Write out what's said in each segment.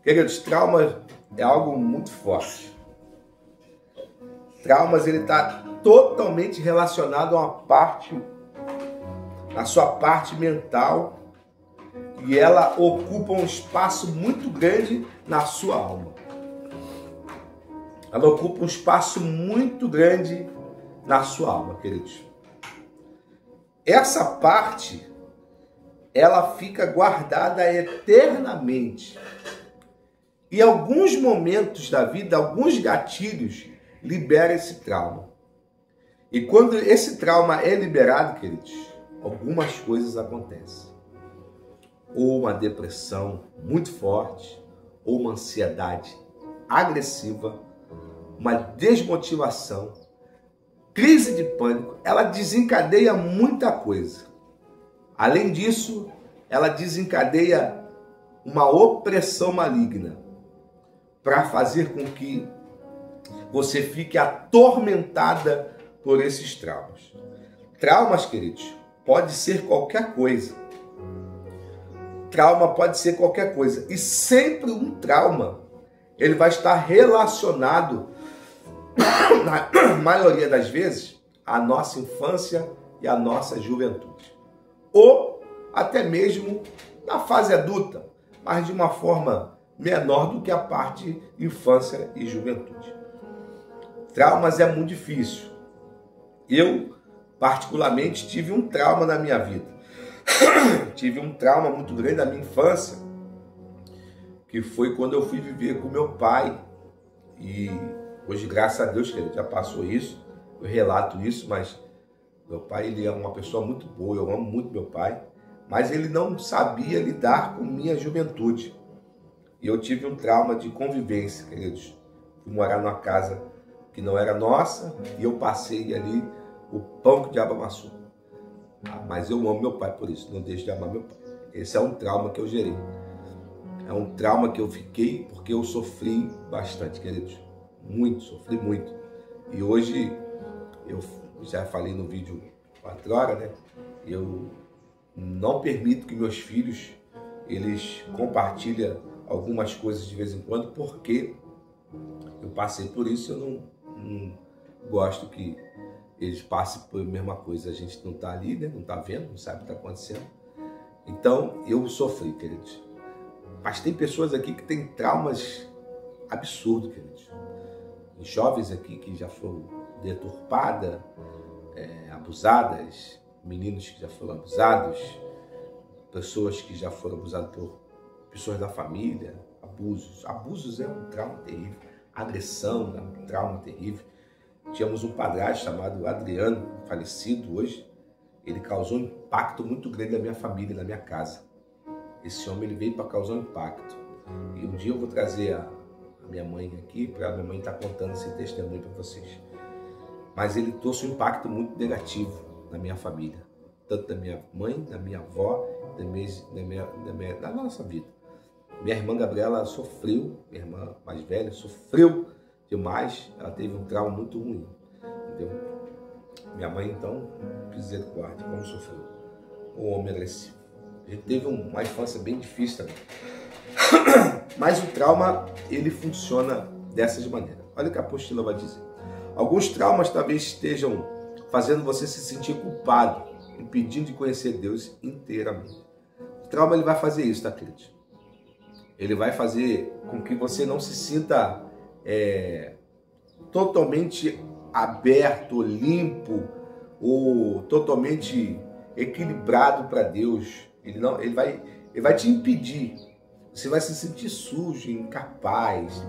Queridos, trauma é algo muito forte. Traumas, ele está totalmente relacionado a sua parte mental, e ela ocupa um espaço muito grande na sua alma. Ela ocupa um espaço muito grande na sua alma, queridos. Essa parte, ela fica guardada eternamente. E alguns momentos da vida, alguns gatilhos, liberam esse trauma. E quando esse trauma é liberado, queridos, algumas coisas acontecem. Ou uma depressão muito forte, ou uma ansiedade agressiva, uma desmotivação, crise de pânico. Ela desencadeia muita coisa. Além disso, ela desencadeia uma opressão maligna para fazer com que você fique atormentada por esses traumas. Traumas, queridos, pode ser qualquer coisa. Trauma pode ser qualquer coisa. E sempre um trauma, ele vai estar relacionado, na maioria das vezes, à nossa infância e à nossa juventude. Ou até mesmo na fase adulta, mas de uma forma menor do que a parte infância e juventude. Traumas é muito difícil. Eu, particularmente, tive um trauma na minha vida. Tive um trauma muito grande na minha infância, que foi quando eu fui viver com meu pai. E hoje, graças a Deus, que ele já passou isso, eu relato isso, mas meu pai, ele é uma pessoa muito boa, eu amo muito meu pai, mas ele não sabia lidar com minha juventude. E eu tive um trauma de convivência, queridos. Fui morar numa casa que não era nossa, e eu passei ali o pão que o diabo amassou. Mas eu amo meu pai por isso, não deixo de amar meu pai. Esse é um trauma que eu gerei. É um trauma que eu fiquei porque eu sofri bastante, queridos. Muito, sofri muito. E hoje, eu já falei no vídeo 4 horas, né? Eu não permito que meus filhos, eles compartilhem algumas coisas de vez em quando, porque eu passei por isso. Eu não gosto que eles passem por a mesma coisa. A gente não está ali, né? Não está vendo, não sabe o que está acontecendo. Então, eu sofri, queridos. Mas tem pessoas aqui que têm traumas absurdos, queridos. Jovens aqui que já foram deturpadas, abusadas, meninos que já foram abusados, pessoas que já foram abusadas por pessoas da família, abusos. Abusos é um trauma terrível. Agressão é um trauma terrível. Tínhamos um padrasto chamado Adriano, falecido hoje. Ele causou um impacto muito grande na minha família, na minha casa. Esse homem, ele veio para causar um impacto. E um dia eu vou trazer a minha mãe aqui, para a minha mãe estar contando esse testemunho para vocês. Mas ele trouxe um impacto muito negativo na minha família. Tanto da minha mãe, da minha avó, da nossa vida. Minha irmã Gabriela sofreu, minha irmã mais velha, sofreu demais. Ela teve um trauma muito ruim, entendeu? Minha mãe, então, misericórdia, como sofreu. O homem agressivo. A gente teve uma infância bem difícil também. Mas o trauma, ele funciona dessa maneira. Olha o que a apostila vai dizer. Alguns traumas talvez estejam fazendo você se sentir culpado, impedindo de conhecer Deus inteiramente. O trauma, ele vai fazer isso, tá, querido? Ele vai fazer com que você não se sinta totalmente aberto, limpo, ou totalmente equilibrado para Deus. Ele vai te impedir. Você vai se sentir sujo, incapaz.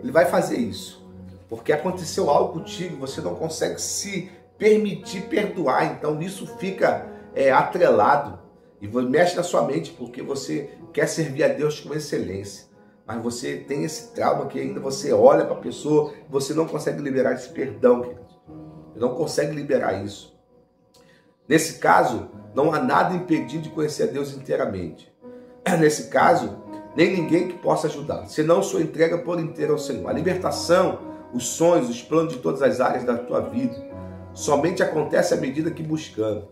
Ele vai fazer isso. Porque aconteceu algo contigo, você não consegue se permitir perdoar. Então isso fica atrelado e mexe na sua mente, porque você quer servir a Deus com excelência. Mas você tem esse trauma que ainda você olha para a pessoa, você não consegue liberar esse perdão, querido. Não consegue liberar isso. Nesse caso, não há nada impedindo de conhecer a Deus inteiramente. Nesse caso, nem ninguém que possa ajudar, senão sua entrega por inteiro ao Senhor. A libertação, os sonhos, os planos de todas as áreas da tua vida, somente acontece à medida que buscamos.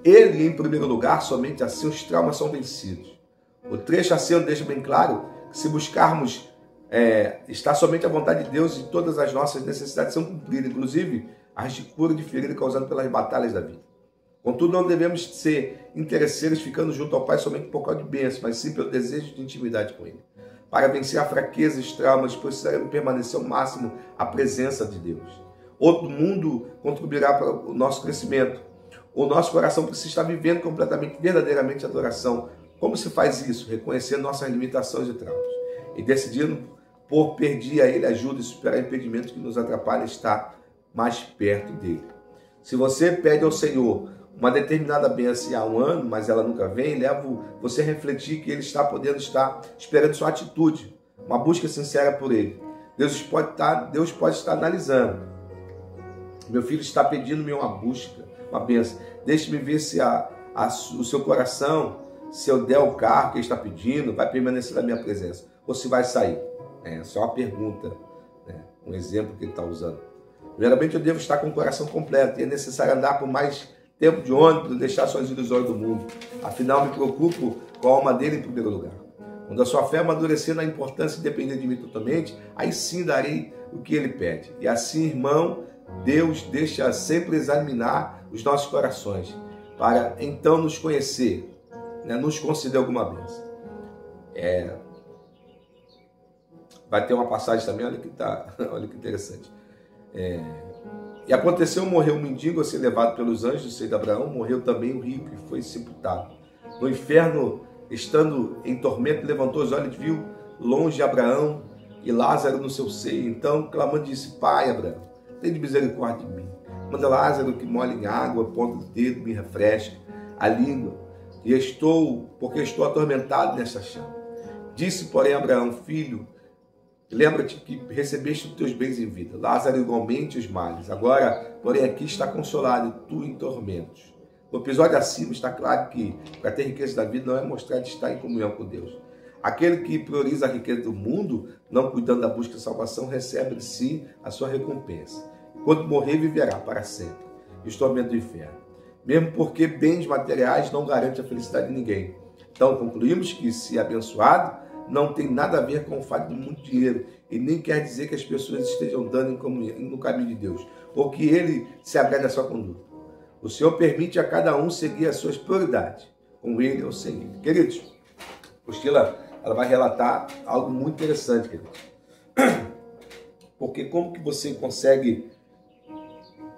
Ele, em primeiro lugar, somente assim os traumas são vencidos. O trecho acima deixa bem claro que se buscarmos estar somente à vontade de Deus e todas as nossas necessidades são cumpridas, inclusive as de cura de ferida causada pelas batalhas da vida. Contudo, não devemos ser interesseiros ficando junto ao Pai somente por causa de bênçãos, mas sim pelo desejo de intimidade com Ele. Para vencer a fraqueza e os traumas, precisaremos permanecer ao máximo à presença de Deus. Outro mundo contribuirá para o nosso crescimento. O nosso coração precisa estar vivendo completamente, verdadeiramente a adoração. Como se faz isso? Reconhecendo nossas limitações e traumas. E decidindo por pedir a Ele ajuda e superar impedimentos que nos atrapalham a estar mais perto dEle. Se você pede ao Senhor uma determinada bênção há um ano, mas ela nunca vem, levo você a refletir que Ele está podendo estar esperando sua atitude, uma busca sincera por Ele. Deus pode estar analisando. Meu filho está pedindo-me uma busca, uma bênção. Deixe-me ver se o seu coração, se eu der o carro que ele está pedindo, vai permanecer na minha presença, ou se vai sair. É só uma pergunta, um exemplo que ele está usando. Primeiramente, eu devo estar com o coração completo, e é necessário andar por mais tempo de ônibus, deixar suas ilusões do mundo. Afinal, me preocupo com a alma dele em primeiro lugar. Quando a sua fé amadurecer na importância de depender de mim totalmente, aí sim darei o que ele pede. E assim, irmão, Deus deixa sempre examinar os nossos corações, para então nos conhecer, nos conceder alguma bênção. Vai ter uma passagem também, olha que interessante. E aconteceu, morreu um mendigo a ser levado pelos anjos do seio de Abraão, morreu também o rico que foi sepultado. No inferno, estando em tormento, levantou os olhos e viu longe Abraão e Lázaro no seu seio. Então, clamando, disse: Pai Abraão, tem de misericórdia de mim. Manda Lázaro que molhe em água, ponta do dedo, me refresca a língua, porque estou atormentado nessa chama. Disse, porém, Abraão: Filho, lembra-te que recebeste os teus bens em vida, Lázaro igualmente os males. Agora, porém, aqui está consolado e tu em tormentos. No episódio acima está claro que para ter riqueza da vida não é mostrar de estar em comunhão com Deus. Aquele que prioriza a riqueza do mundo, não cuidando da busca de salvação, recebe de si a sua recompensa. Quando morrer, viverá para sempre e os tormentos do inferno. Mesmo porque bens materiais não garantem a felicidade de ninguém. Então, concluímos que, se abençoado, não tem nada a ver com o fato de muito dinheiro e nem quer dizer que as pessoas estejam dando no caminho de Deus ou que Ele se agrade da sua conduta. O Senhor permite a cada um seguir as suas prioridades, com Ele ou sem Ele. Queridos, a apostila ela vai relatar algo muito interessante, queridos. Porque como que você consegue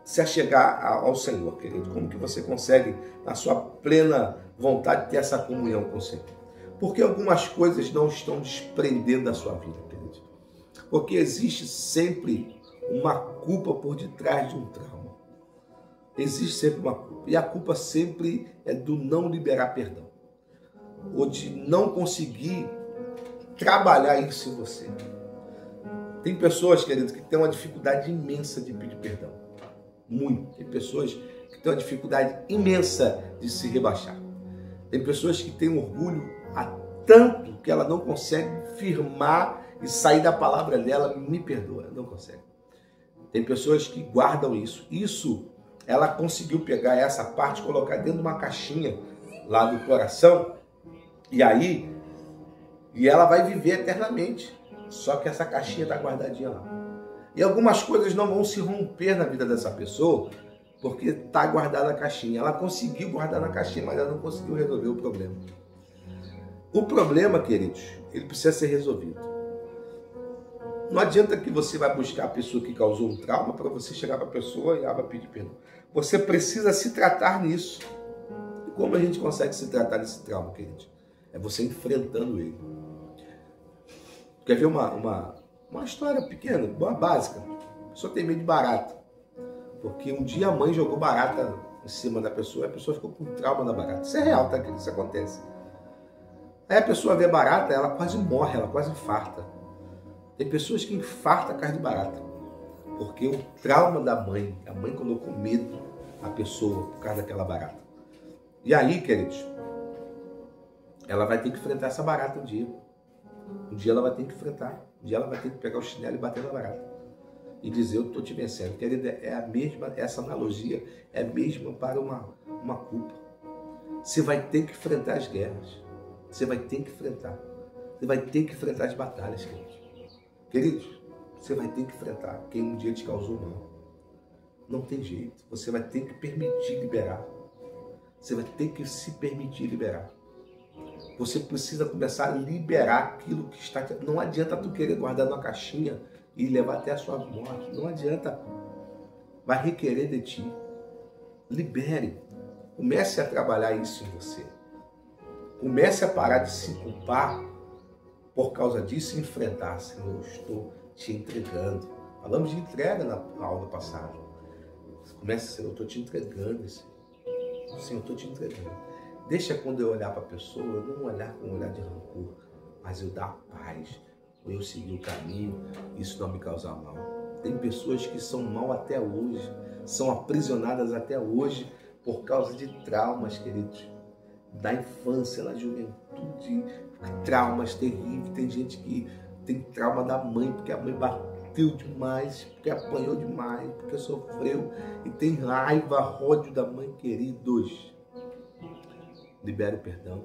se achegar ao Senhor, querido? Como que você consegue, na sua plena vontade, ter essa comunhão com o Senhor? Porque algumas coisas não estão desprendendo da sua vida, querido. Porque existe sempre uma culpa por detrás de um trauma. Existe sempre uma culpa. E a culpa sempre é do não liberar perdão. Ou de não conseguir trabalhar isso em você. Tem pessoas, queridos, que têm uma dificuldade imensa de pedir perdão. Muito. Tem pessoas que têm uma dificuldade imensa de se rebaixar. Tem pessoas que têm orgulho a tanto que ela não consegue firmar e sair da palavra dela: me perdoa. Não consegue. Tem pessoas que guardam isso. Isso, ela conseguiu pegar essa parte, colocar dentro de uma caixinha lá do coração, e ela vai viver eternamente. Só que essa caixinha está guardadinha lá. E algumas coisas não vão se romper na vida dessa pessoa, porque está guardada na caixinha. Ela conseguiu guardar na caixinha, mas ela não conseguiu resolver o problema. O problema, queridos, ele precisa ser resolvido. Não adianta que você vai buscar a pessoa que causou um trauma para você chegar para a pessoa e ela vai pedir perdão. Você precisa se tratar nisso. E como a gente consegue se tratar desse trauma, queridos? É você enfrentando ele. Quer ver uma história pequena, básica? A pessoa tem medo de barata. Porque um dia a mãe jogou barata em cima da pessoa e a pessoa ficou com trauma da barata. Isso é real, tá, querido? Isso acontece. Aí a pessoa vê barata, ela quase morre, ela quase infarta. Tem pessoas que infartam a carne de barata. Porque o trauma da mãe, a mãe colocou medo na pessoa por causa daquela barata. E aí, queridos, ela vai ter que enfrentar essa barata um dia. Um dia ela vai ter que enfrentar. Um dia ela vai ter que pegar o chinelo e bater na barata. E dizer: eu estou te vencendo. Querida, é a mesma, essa analogia é a mesma para uma culpa. Você vai ter que enfrentar as guerras. Você vai ter que enfrentar. Você vai ter que enfrentar as batalhas, queridos. Queridos, você vai ter que enfrentar quem um dia te causou mal. Não tem jeito. Você vai ter que permitir liberar. Você vai ter que se permitir liberar. Você precisa começar a liberar aquilo que está... Não adianta tu querer guardar numa caixinha e levar até a sua morte. Não adianta. Vai requerer de ti. Libere. Comece a trabalhar isso em você. Comece a parar de se culpar por causa disso e enfrentar. Senhor, eu estou te entregando. Falamos de entrega na aula passada. Começa, Senhor, eu estou te entregando. Senhor, eu estou te entregando. Deixa quando eu olhar para a pessoa, eu não olhar com um olhar de rancor, mas eu dar paz. Ou eu seguir o caminho, isso não me causar mal. Tem pessoas que são mal até hoje, são aprisionadas até hoje por causa de traumas, queridos. Da infância, da juventude, traumas terríveis. Tem gente que tem trauma da mãe, porque a mãe bateu demais, porque apanhou demais, porque sofreu e tem raiva, ódio da mãe, queridos. Libere o perdão,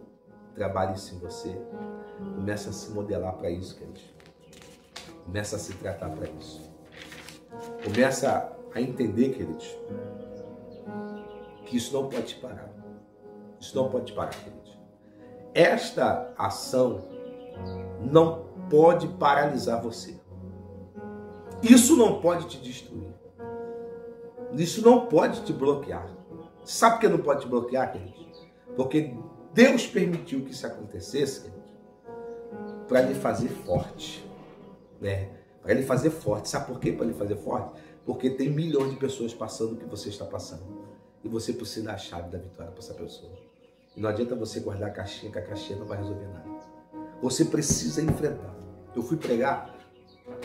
trabalhe isso em você, começa a se modelar para isso, queridos. Começa a se tratar para isso. Começa a entender, queridos, que isso não pode te parar. Isso não pode te parar, queridos. Esta ação não pode paralisar você. Isso não pode te destruir. Isso não pode te bloquear. Sabe por que não pode te bloquear, queridos? Porque Deus permitiu que isso acontecesse, queridos, para lhe fazer forte. Né? Para lhe fazer forte. Sabe por quê para lhe fazer forte? Porque tem milhões de pessoas passando o que você está passando. E você precisa dar a chave da vitória para essa pessoa. E não adianta você guardar a caixinha, que a caixinha não vai resolver nada. Você precisa enfrentar. Eu fui pregar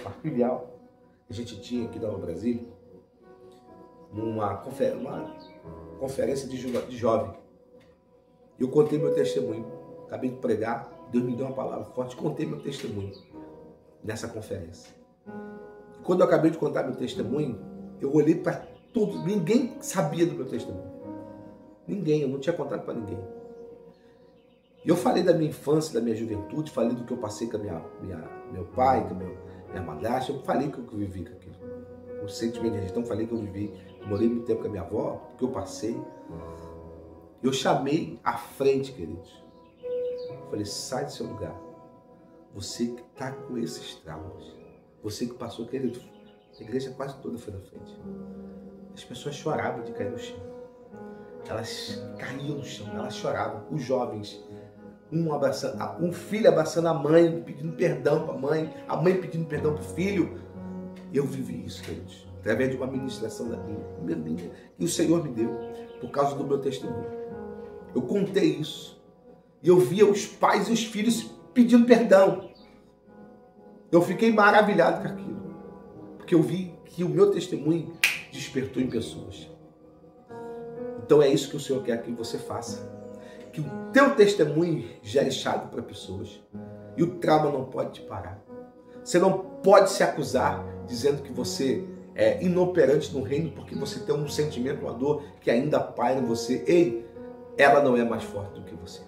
uma filial que a gente tinha aqui da Nova Brasília, numa conferência de jovem. Eu contei meu testemunho. Acabei de pregar, Deus me deu uma palavra forte, contei meu testemunho nessa conferência. E quando eu acabei de contar meu testemunho, eu olhei para todos, ninguém sabia do meu testemunho. Ninguém, eu não tinha contado para ninguém. E eu falei da minha infância, da minha juventude, falei do que eu passei com meu pai, com minha madrasta, eu falei que eu vivi com aquilo. O sentimento de rejeição, falei que eu vivi, morei muito tempo com a minha avó, que eu passei. Eu chamei à frente, queridos. Eu falei, sai do seu lugar. Você que está com esses traumas, você que passou, querido, a igreja quase toda foi na frente. As pessoas choravam de cair no chão. Elas caíam no chão, elas choravam. Os jovens, um filho abraçando a mãe, pedindo perdão para a mãe pedindo perdão para o filho. Eu vivi isso, queridos, através de uma ministração da Bíblia, que o Senhor me deu, por causa do meu testemunho. Eu contei isso. E eu via os pais e os filhos pedindo perdão. Eu fiquei maravilhado com aquilo. Porque eu vi que o meu testemunho despertou em pessoas. Então é isso que o Senhor quer que você faça. Que o teu testemunho gere chave para pessoas. E o trauma não pode te parar. Você não pode se acusar dizendo que você é inoperante no reino porque você tem um sentimento, uma dor que ainda paira em você. Ei, ela não é mais forte do que você.